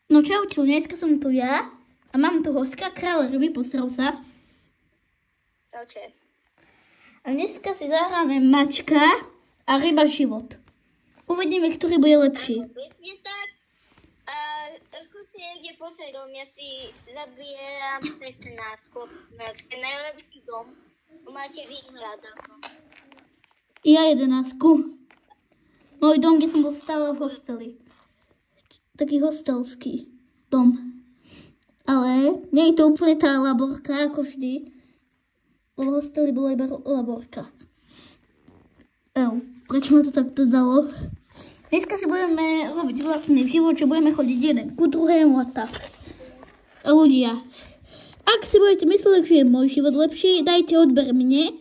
No čau, dneska som tu ja a mám tu hostka, kráľ ryby, pozdrav sa. Čauče. A dneska si zahráme mačka a ryba život. Uvidíme, ktorý bude lepší. Pekne tak. A ako si niekde posedom, ja si zabieram 15. Je najlepší dom. Máte výhľad ako. Ja 11. Môj dom, kde som bol stále v hosteli. Taký hostelský dom. Ale nie je to úplne tá laborka, ako vždy. V hosteli bola iba laborka. Prečo ma to takto dalo? Dneska si budeme robiť vlastný život, čo budeme chodiť jeden ku druhému a tak. A ľudia, ak si budete myslieť, že je môj život lepší, dajte odber mne.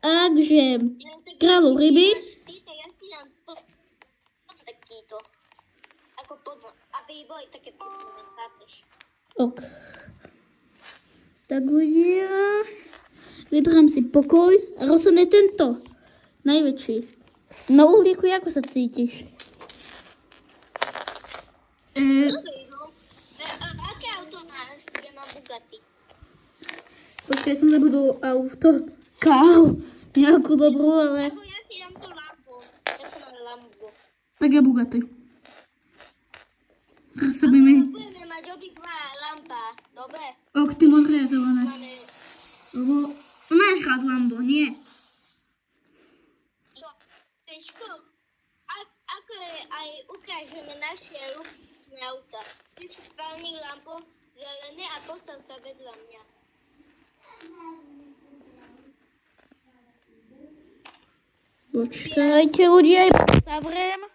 Akže kráľu ryby. Aby boli také podobné, chápeš? Ok. Tak ľudia, vyberám si pokoj a rozhodne tento. Najväčší. No Uhlíku, ako sa cítiš? Aké auto máš? Ja mám Bugatti. Počkaj, som zabudol auto. Káru. Nejakú dobrú, ale... Ako ja si dám to Lambo. Ja som mám Lambo. Tak ja Bugatti. Teraz sa budeme... Budeme mať obidva lampa. Dobre? Ok, ty modré a zelené. Máme... Lebo máš rád Lambo, nie? Jo, Peško, ako aj ukážeme naše luxusné auta. Ty si spálnik lampo zelené a postav sa vedľa mňa. Počkajte ľudia, zavriem.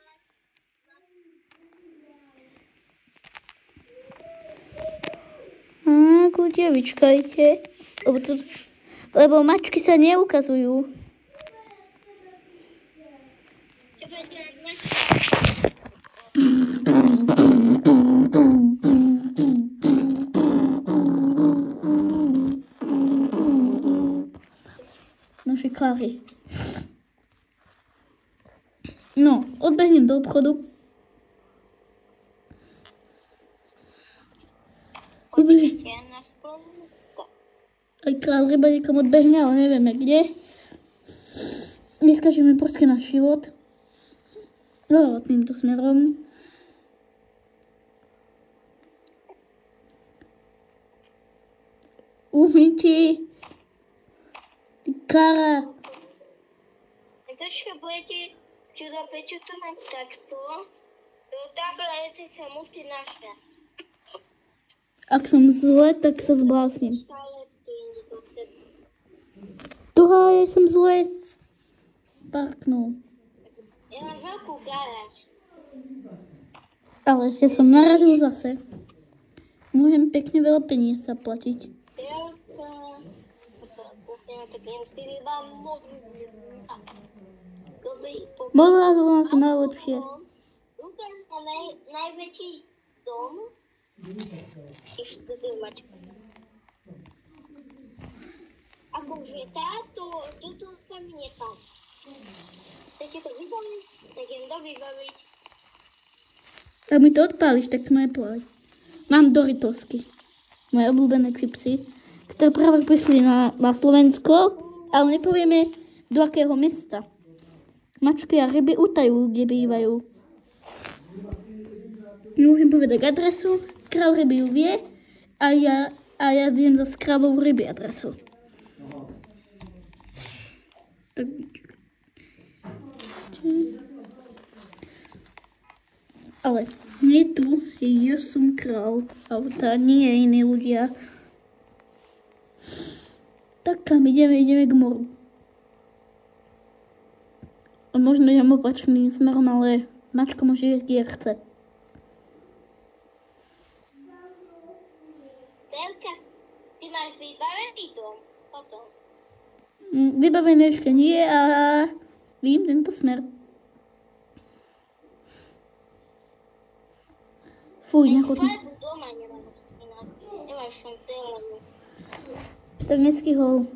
Ľudia, vyčkajte. Lebo mačky sa neukazujú. Naši káry. No, odbehnem do obchodu. Počkajte, na chvíľu. Aj kráľ ryba niekam odbehne, ale nevieme kde. Vyskažeme proste na život. No, týmto smerom. Umytí. Ty kára. Tak trošku budete čudo, prečo to mám takto. Do tablety sa musí našviať. Ak som zle, tak sa zblásnim. Tuhá, ja som zle. Parknul. Ja mám veľkú garáž. Ale ja som narazil zase. Môžem pekne veľa peniaz zaplatiť. Modrá zelená sú najlepšie. Ukáž sa najväčší dom. Ešte tu mačka. Akože toto sa mi nechal. Tak je to vybaviť, tak jem to vybaviť. Ak mi to odpáliš, tak to neplaj. Mám Doritosky. Moje obľúbené čipsy, ktoré práve prišli na Slovensko, ale nepovieme do akého mesta. Mačky a ryby utajú, kde bývajú. Môžem povedať adresu, kráľ ryby ju vie a ja viem zase kráľov ryby adresu. Tak... Ale nie tu, ja som kráľ auta, nie iní ľudia. Tak kam ideme k moru. A možno idem opačným smerom, ale mačka môže jesť, kde chce. Telka, ty máš vybavený dom potom. Vybavené ešte nie a vidím tento smer. Fuj, nechodím. Farbu doma nemáš inak. Nemáš som telenu. Tak neskýhol.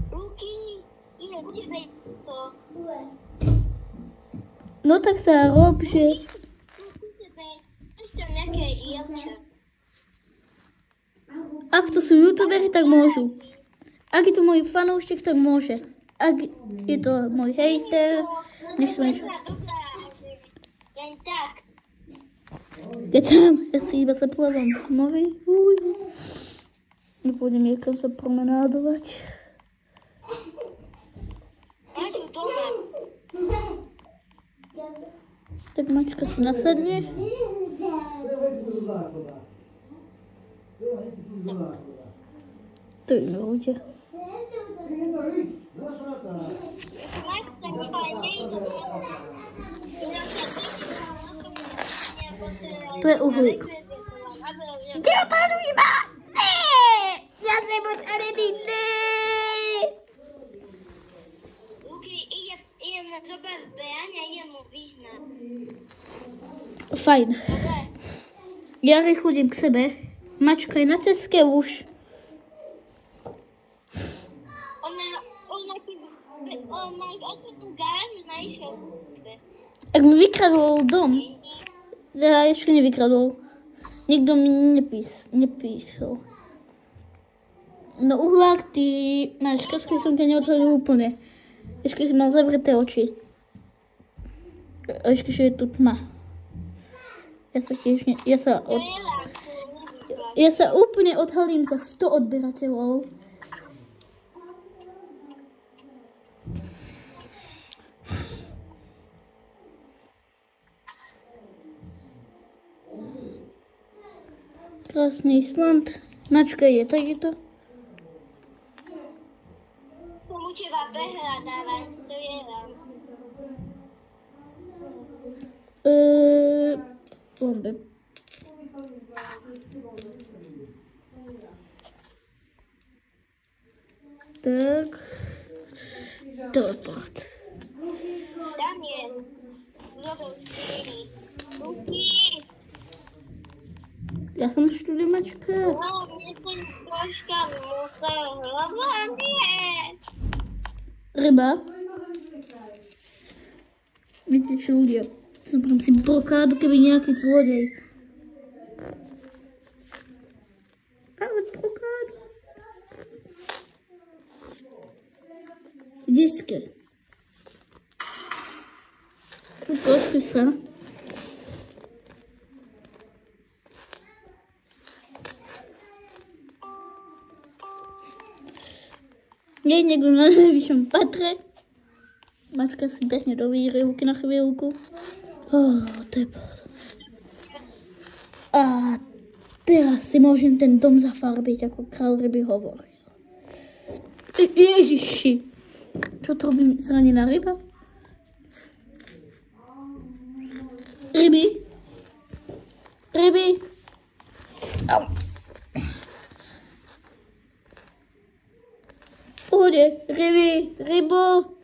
Ruky, bude to. No tak sa rob, že... Ešte nejaké dievča. Ak to sú youtuberi, tak môžu. Ak je to môj fanúšik, tak môže. Ak je to môj hejter, nech sa niečo. Dobrá, len tak. Keď tam, ja si iba sa plávam v mori. Nepôjdem niekam sa promenádovať. Máš ju doma. Tak mačka si nasadne. To je ľudia. To je uhlík. Kde to iba? Ja nebuď aredy, Idem na zobrať zbraň a idem mu vyhnať. Fajn. Ja rýchlo idem k sebe. Mačka je na ceste už. Ona máš otvornú garážu na išiel. Ak mi vykradol dom. Ja ešte nevykradol. Nikto mi nepísal. No uhlák, ty máš kasky, som ťa neotvoril úplne. Ešte si mal zavreté oči. A ešte, že je tu tma. Ja sa úplne odhalím za 100 odberateľov. Krásny Island. Mačka je, tak je to. Som u teba prehľadávam, strieľam. Bombe. Tak. Teleport. Tam je. Dobre, skryný. Ruky. Ja som študiomačka. No, mne som troška mokrá hlava, nie. Ryba. Viete čo, ľudia? Zobrám si blokádu, keby nejaký zlodej. Ale blokádu. Diske. Poďme sa. Je niekto na najvyššom patre. Mačka si behne do výrivky na chvíľku. To je a teraz si môžem ten dom zafarbiť, ako kráľ ryby hovoril. Ježiši. Čo to robí zranená ryba? Ryby. Au. Pohode, rybo.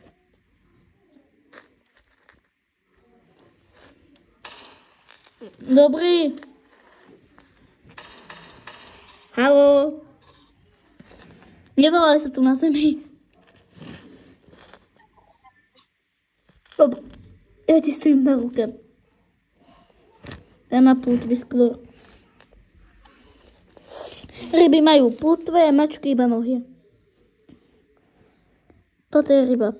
Dobrý. Haló. Nevalaj sa tu na zemi. Ja ti stojím na ruke. Ja na plútvi skôr. Ryby majú plútve a mačky iba nohy. Toto je ryba.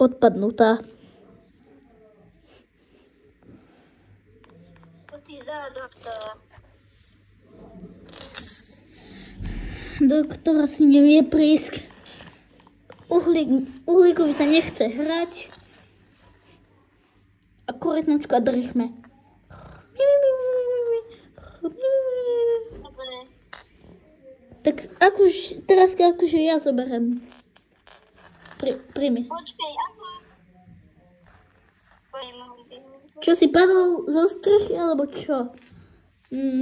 Odpadnutá. Poď za doktora. Doktora si nevie prísť. Uhlíkovi sa nechce hrať. A korytnačka drchme. Dobre. Tak teraz akože ja zoberiem. Príjmi. Počkej, ako? Čo si padol zo strechy, alebo čo?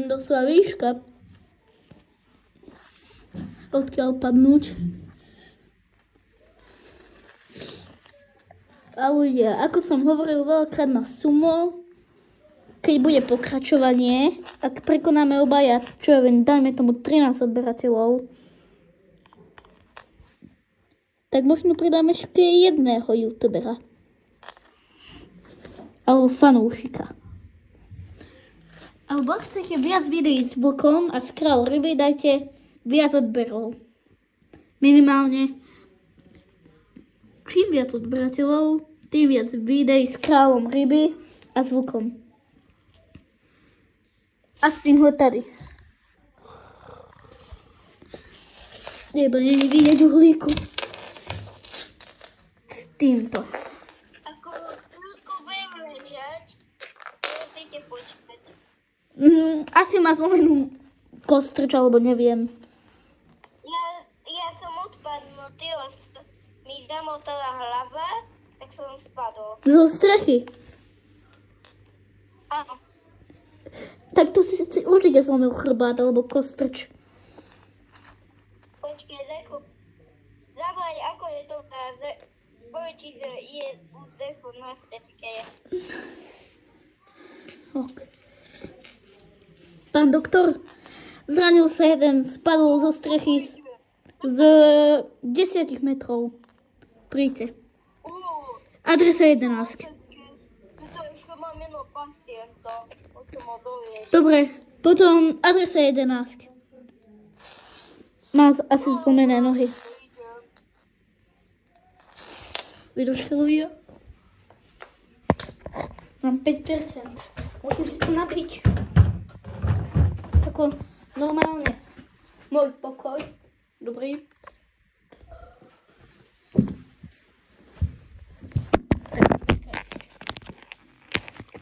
Doslova výška. Odkiaľ padnúť. A ľudia, ako som hovoril veľakrát na sumo, keď bude pokračovanie, ak prekonáme obaja, čo ja viem, dajme tomu 13 odberateľov, tak možno pridáme ešte jedného youtubera. Alebo fanúšika. Alebo chcete viac videí s vlkom a s kráľ ryby, dajte viac odberov. Minimálne. Čím viac odberateľov, tým viac videí s kráľom ryby a s vlkom. A s týmhle tady. Nebo není vidieť uhlíku. S týmto. Ako chvíľku budem ležať, musíte počkať. Asi má zlomenú kostrč, alebo neviem. Ja som odpadnutý, mi zamotala hlava, tak som spadol. Zo strechy. Áno. Tak to si určite zlomil chrbát, alebo kostrč. Počkaj, zavolaj, ako je to povie, či je zecho na streske. Ok. Pán doktor, zranil sa jeden, spadol zo strechy z 10 metrov. Príďte. Adresa 11. To ešte mám jedno pacienta. Dobre, potom adresa 11. Má asi zlomené nohy. Vydržte, ľudia. Mám 5%. Musím si to nabiť. Tako normálne. Môj pokoj. Dobrý.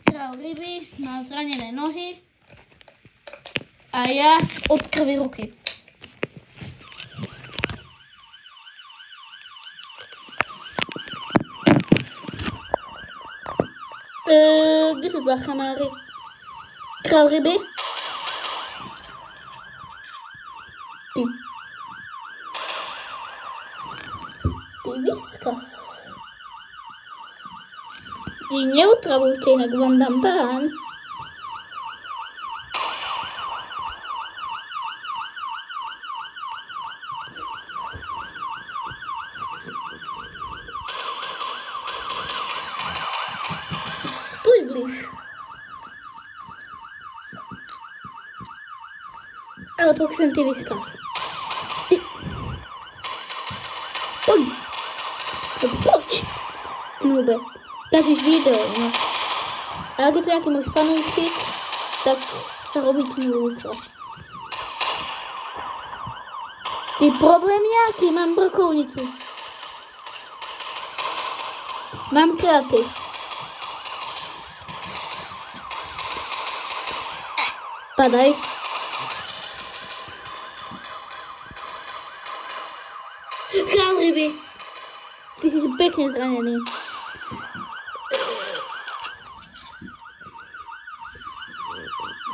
Král ryby má zranené nohy a ja od krvi ruky. Kde sú záchranári? Král ryby? Ty Whiskas. Vy neutravujte, inak vám dám bán. Poď blíž. Ale poď sem ty, Whiskas. Ty. Poď. Poď. Nube. Každý video, no. A ak je to nejaký môj fanúšik, tak sa robíte músla. Je problém nejaký, mám brokovnicu. Mám kreatív. Padaj. Král ryby. Ty si pekne zranený.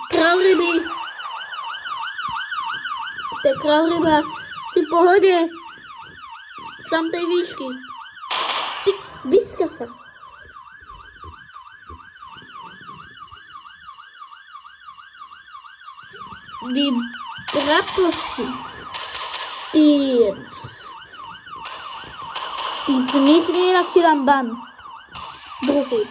Král ryby. To je král ryba. Si v pohode. Sam tej výšky. Ty, vyska sa. Vy prapoši. Ty zmizni, inak ti dám ban. Druhý.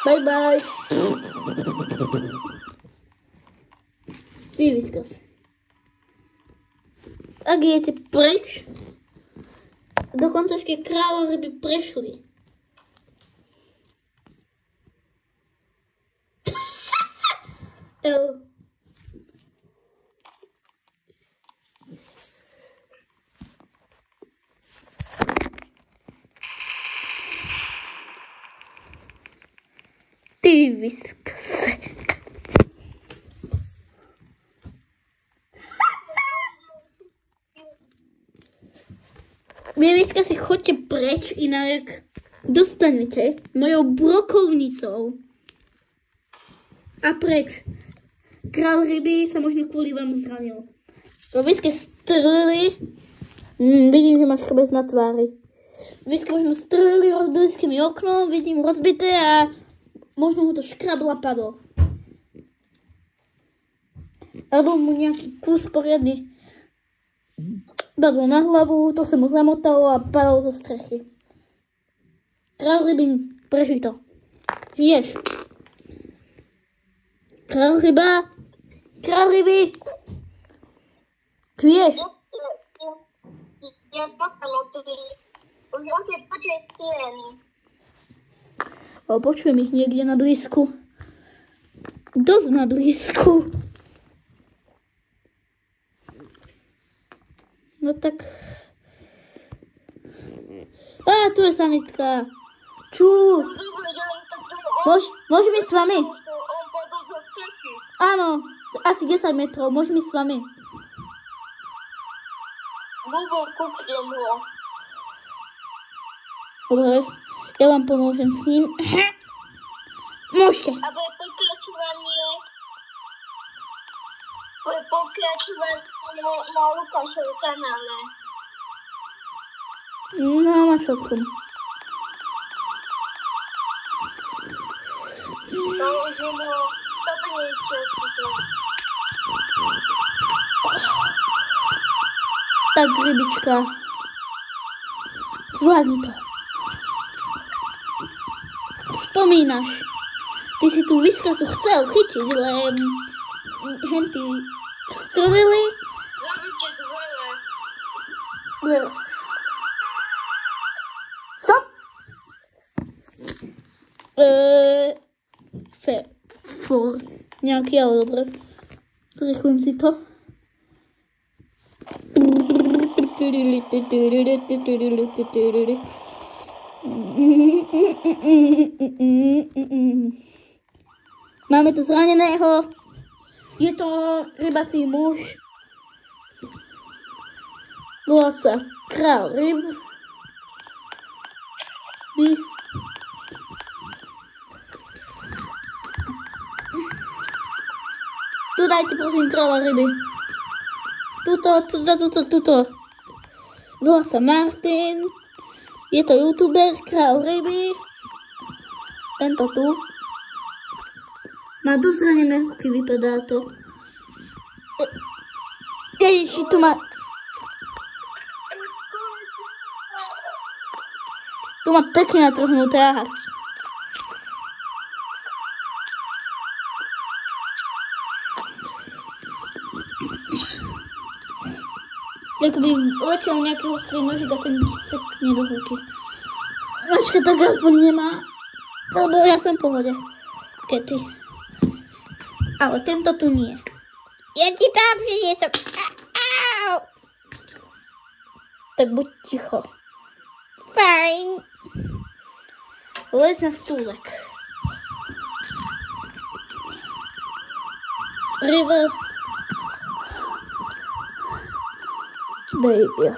Bye bye. Ty, Whiskas. Tak idete preč. Dokonca ešte kráľové ryby prešli. Ty, Whiskas. Vy, Whiskas, si chodte preč, inak dostanete mojou brokovnicou. A preč? Král ryby sa možno kvôli vám zranil. Vo Whiskas strelili. Vidím, že máš chrbec na tvári. Whiskas možno strelili, rozbili ste mi okno, vidím rozbité a možno ho to škrabla padlo. Alebo mu nejaký kus poriadny Padlo na hlavu, to sa mu zamotalo a padalo zo strechy. Král rybín, prežij to. Žiješ. Král ryba. Král ryby. Žiješ. Ja spakam odtedy. Už opäť počujem sirény. Počujem ich niekde na blízku. Dosť na blízku. No tak... tu je sanitka. Čus. Môžem ísť s vami? Áno, asi 10 metrov. Môžem ísť s vami? Kúknem ho. Dobre, ja vám pomôžem s ním. Môžete. A bude pokračovanie na Lukášovi kanále. No, máš otcom. To už je bolo 150. Tak, rybička. Zvládni to. Spomínaš. Ty si tú vyskazu chcel chytiť, len henty strelili. Zaručte dvere. Stop! Nejaký, ale dobre. Zrýchlujem si to. Máme tu zraneného. Je to rybací muž. Volá sa Král ryb. Tu dajte prosím kráľa ryby. Tuto. Volá sa Martin. Je to youtuber, Král ryby. Tento tu. Má dosť zranené ruky, vypadá to. Ježiši, tu má... Tu má pekne natrhnuté, aha. Jakoby letel nejaký ostrý nožík a ten sekne do ruky. Mačka tak aspoň nemá. Lebo ja som v pohode. Kety. Ale tento tu nie. Ja ti tam priniesem. Au. Tak buď ticho. Fajn. Lez na stúlek. River. Baby.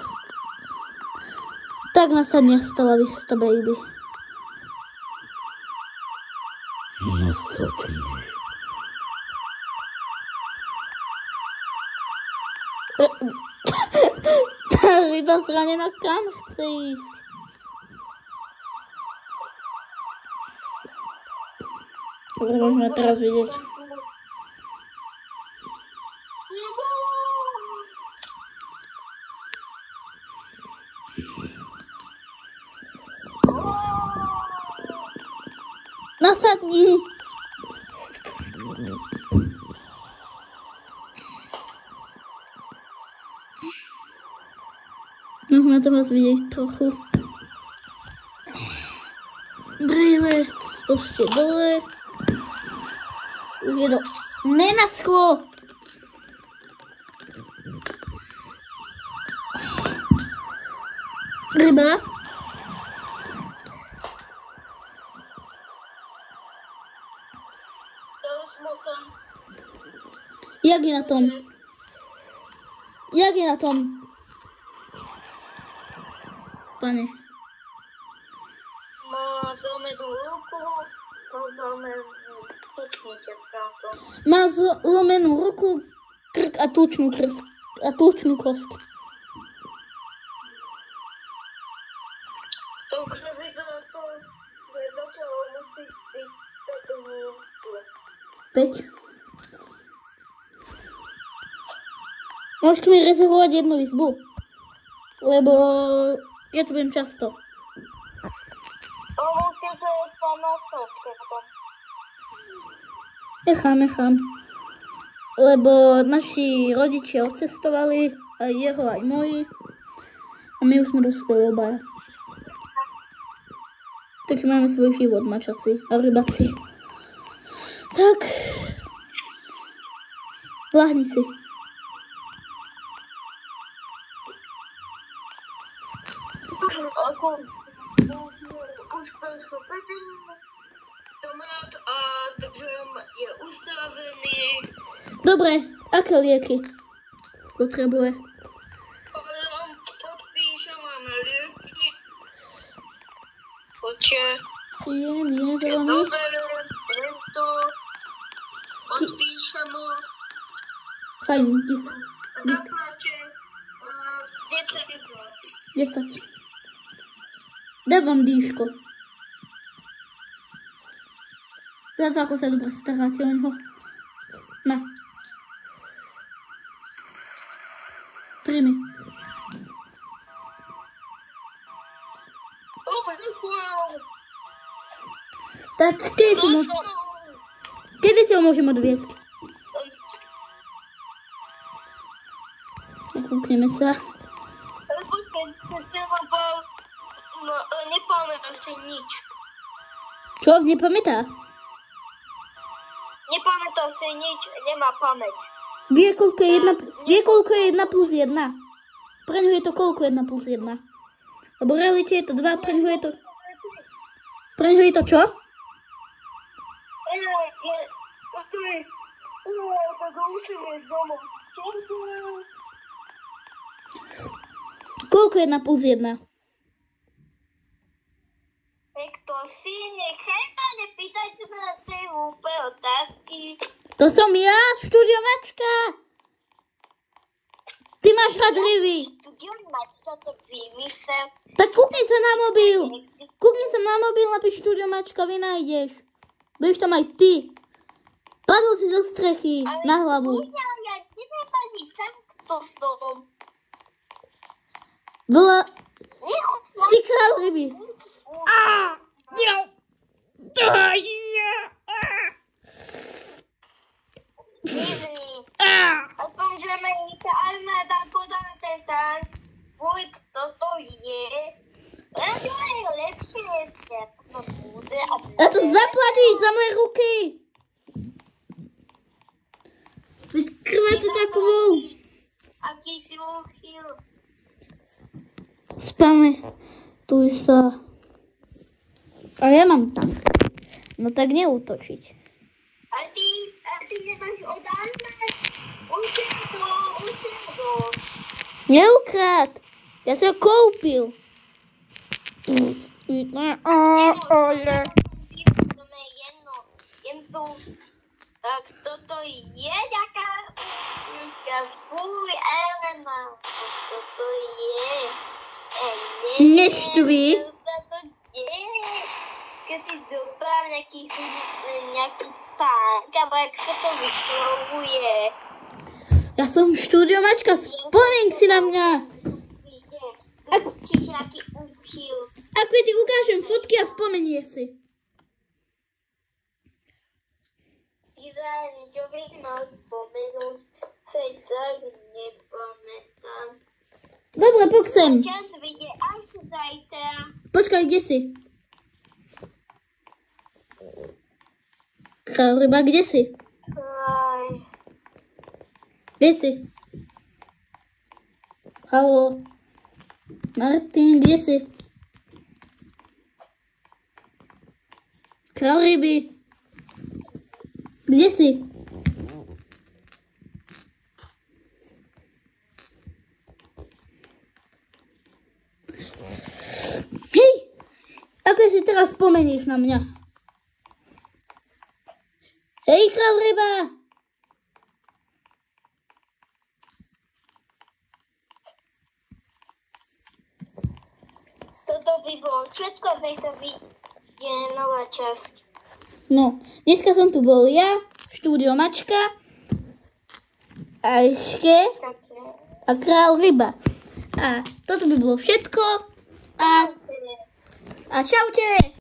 Tak nasadne stala vista, baby. Nasadne. Tá ryba zranená, kam chce ísť? Môžeme teraz vidieť. Nasadni! Môžeme teraz vidieť trochu. Brýle, ešte dole. Už je to nenaschlo. Ryba. Jak je na tom? Jak je na tom? Pane. Má zlomenú ruku, zlomenú táto. Má zlomenú ruku, krk a tučnú kosť. To krvi sa to začalo musieť byť táto minútu. 5. Môžete mi rezervovať jednu izbu. Lebo ja tu budem často. Musíte tam na stopke. Nechám. Lebo naši rodičia odcestovali, aj jeho, aj moji. A my už sme dospeli obaja. Takže máme svoj život, mačaci a rybaci. Tak. Lahni si. Ako už prešlo 5 minút, a takže je ustavený. Dobre, aké lieky potrebuje? Podpíšem vám lieky. Poďte. Je zelený. Doberiem tento. Podpíšem mu. Fajn, Zaplačem 10 eur. 10. Dávam dýško. Za to, ako sa dobre staráte o ňoho. Na. Príjmi. Tak, kedy si ho môžem odviesť? Kúkneme sa. Nepamätá si nič. Čo? Nepamätá? Nepamätá si nič, nemá pamäť. Vie, koľko je 1 plus 1? Pre ňu je to koľko 1 plus 1? Lebo v realite je to 2, pre ňu je to... Pre ňu je to čo? Koľko je 1 plus 1? To si nechaj ma, nepýtajte ma na tej hlúpe otázky. To som ja, Štúdio Mačka. Ty máš rád ryby. Štúdio Mačka, to vymysel. Tak kúkni sa na mobil. Kúkni sa na mobil, napíš Štúdio Mačka, vynájdeš. Budeš tam aj ty. Padol si zo strechy na hlavu. Ale ja neviem ani sem, kto som. Bola... Si král ryby. Aspoň, že mi sa armáda podáva ten tam, kto to je. Len to je lepšie, to bude. A to zaplatíš za moje ruky. Vykrváca takovou. Aký si uchyl. Spame. Tu sa... A ja mám tak. No tak neútočiť. A ty nemáš od armády? Ukradol. Neukrát. Ja si ho kúpil. Tak toto je taká fuj, Elena. Toto je. Neštví. Keď si doprav nejaký pán, alebo jak sa to vyslovuje. Ja som Štúdio Mačka, spomeň si na mňa. Čiže nejaký účil. Ako ti ukážem fotky a spomenie si. Čo by mal spomenúť, sa tak nepamätám. Dobre, poď sem. Čas vidie až zajtra. Počkaj, kde si? Král ryba, kde si? Kde si? Haló? Martin, kde si? Král ryby. Kde si? Hej! Ako si teraz spomenieš na mňa? Hej, král ryba! Toto by bolo všetko, zajtra vyjde nová časť. No, dneska som tu bol ja, Štúdio Mačka a ešte a král ryba. A toto by bolo všetko. A čaute.